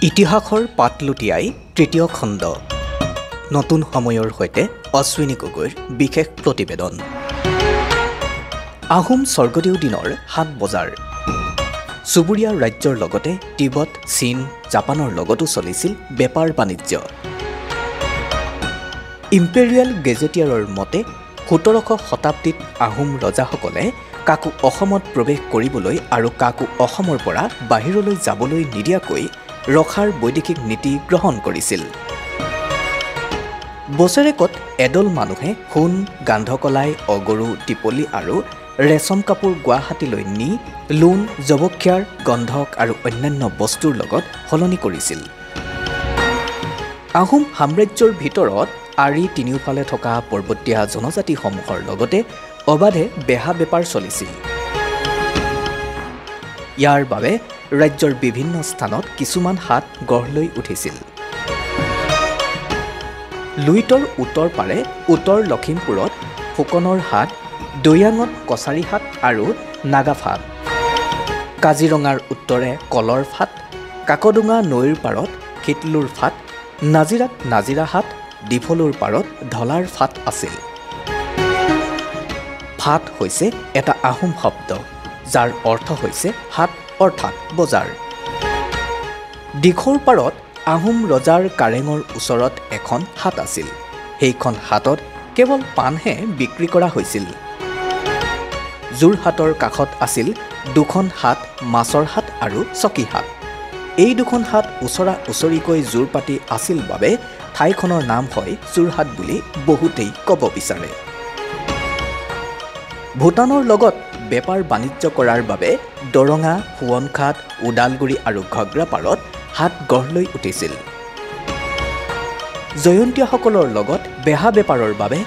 ইতিহাসৰ পাত লুটিয়াই তৃতীয় খণ্ড নতুন সময়ৰ সৈতে অশ্বিনী গগৈৰ বিশেষ প্ৰতিবেদন। আহোম স্বৰ্গদেউ দিনৰ ৭ বজাৰ চুবুৰীয়া ৰাজ্যৰ লগতে তিব্বত, চীন, জাপানৰ লগতো চলিছিল বেপাৰ বাণিজ্য। ইম্পেৰিয়েল গেজেটিয়াৰৰ মতে ১৭শ শতাব্দীত আহোম ৰজাসকলে কাকো অসমত প্ৰৱেশ কৰিবলৈ আৰু কাকো অসমৰ পৰা বাহিৰলৈ যাবলৈ নিদিয়াকৈ ৰখাৰ বৈদেশিক নীতি গ্ৰহণ কৰিছিল। বছৰেকত এদল মানুহে সোণ, গান্ধকলাই, অগৰু, টিপলি আৰু ৰেচম কাপোৰ গুৱাহাটীলৈ নি লোণ, জবক্ষাৰ, গন্ধক আৰু অন্যান্য বস্তুৰ লগত সলনি কৰিছিল। আহোম সাম্ৰাজ্যৰ ভিতৰত আৰি তিনিওফালে থকা পৰ্বতীয়া জনজাতিসমূহৰ লগতে অবাধে বেহা বেপাৰ চলিছিল। ইয়াৰ বাবে ৰাজ্যৰ বিভিন্ন স্থানত কিছুমান হাট গঢ় লৈ উঠিছিল। লুইতৰ উত্তৰ পাৰে উত্তৰ লখিমপুৰত ফুকনৰ হাট, দৈয়াঙত কছাৰী হাট আৰু নাগাফাট, কাজিৰঙাৰ উত্তৰে কলৰ ফাট, কাকডোঙা নৈৰ পাৰত শীতলুৰ ফাট, নাজিৰাত নাজিৰা হাট, ডিফলুৰ পাৰত ঢলাৰ ফাট আছিল। ফাট হৈছে এটা আহোম শব্দ যাৰ অৰ্থ হৈছে হাট অৰ্থাৎ বজাৰ। দিখৌৰ পাৰত আহোম ৰজাৰ কাৰেঙৰ ওচৰত এখন হাট আছিল। সেইখন হাটত কেৱল পাণহে বিক্ৰী কৰা হৈছিল। যোৰহাটৰ কাষত আছিল দুখন হাট, মাছৰ হাট আৰু চকী হাট। এই দুখন হাট ওচৰা ওচৰিকৈ জোৰ পাতি আছিল বাবে ঠাইখনৰ নাম হয় যোৰহাট বুলি বহুতেই ক'ব বিচাৰে। ভূটানৰ লগত বেপাৰ বাণিজ্য কৰাৰ বাবে দৰঙা, সোৱণঘাট, ওদালগুৰি আৰু ঘগ্ৰাপাৰত হাট গঢ় লৈ উঠিছিল। জয়ন্তীয়াসকলৰ লগত বেহা বেপাৰৰ বাবে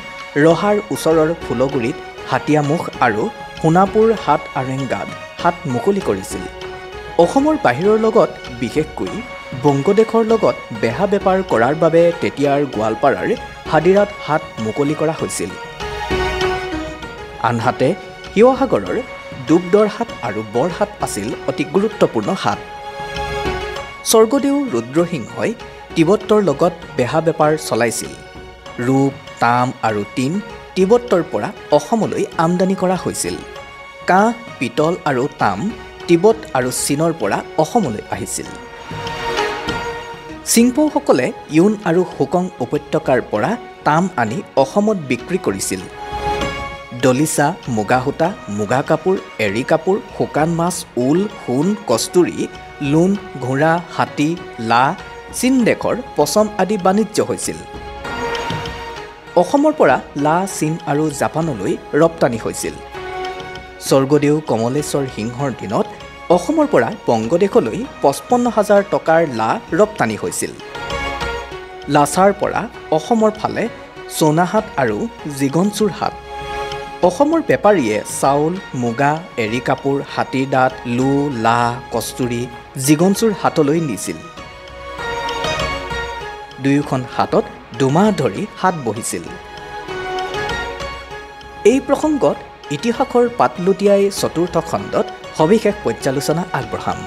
ৰহাৰ ওচৰৰ ফুলগুৰিত হাতীয়ামুখ আৰু সোণাপুৰ হাট আৰেংগাত হাট মুকলি কৰিছিল। অসমৰ বাহিৰৰ লগত বিশেষকৈ বংগদেশৰ লগত বেহা বেপাৰ কৰাৰ বাবে তেতিয়াৰ গোৱালপাৰাৰ হাদিৰাত হাট মুকলি কৰা হৈছিল। আনহাতে শিৱসাগৰৰ দুবদৰ হাট আৰু বৰহাট আছিল অতি গুৰুত্বপূৰ্ণ হাট। স্বৰ্গদেউ ৰুদ্ৰসিংহই তিব্বতৰ লগত বেহা বেপাৰ চলাইছিল। ৰূপ, তাম আৰু টিন তিব্বতৰ পৰা অসমলৈ আমদানি কৰা হৈছিল। কাঁহ, পিতল আৰু তাম তিব্বত আৰু চীনৰ পৰা অসমলৈ আহিছিল। চিংপৌসকলে ইউন আৰু হুকং উপত্যকাৰ পৰা তাম আনি অসমত বিক্ৰী কৰিছিল। দলিচা, মুগা সূতা, মুগা কাপোৰ, এৰী কাপোৰ, শুকান মাছ, ঊল, সোণ, কস্তুৰী, লোণ, ঘোঁৰা, হাতী, লা, চীন দেশৰ পচম আদি বাণিজ্য হৈছিল। অসমৰ পৰা লা চীন আৰু জাপানলৈ ৰপ্তানি হৈছিল। স্বৰ্গদেউ কমলেশ্বৰ সিংহৰ দিনত অসমৰ পৰা বংগদেশলৈ ৫৫,০০০ টকাৰ লা ৰপ্তানি হৈছিল। লাছাৰ পৰা অসমৰ ফালে চৌনাহাট আৰু জিগনচুৰ হাট। অসমৰ বেপাৰীয়ে চাউল, মুগা, এৰী কাপোৰ, হাতীৰ দাঁত, লো, লা, কস্তুৰী জিগনচুৰ হাটলৈ নিছিল। দুয়োখন হাটত দুমাহ ধৰি হাট বহিছিল। এই প্ৰসংগত ইতিহাসৰ পাত লুটিয়াই চতুৰ্থ খণ্ডত সবিশেষ পৰ্যালোচনা আগবঢ়াম।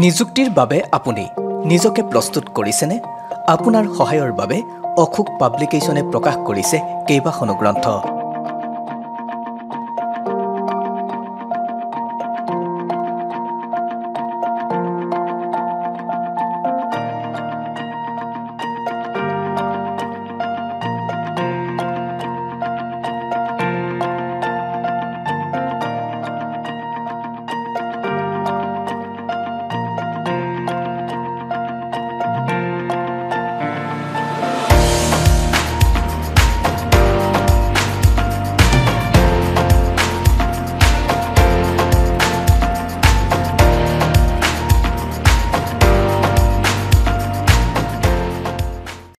নিযুক্তিৰ বাবে আপুনি নিজকে প্ৰস্তুত কৰিছেনে? আপোনাৰ সহায়ৰ বাবে অশোক পাব্লিকেশ্যনে প্ৰকাশ কৰিছে কেইবাখনো গ্ৰন্থ।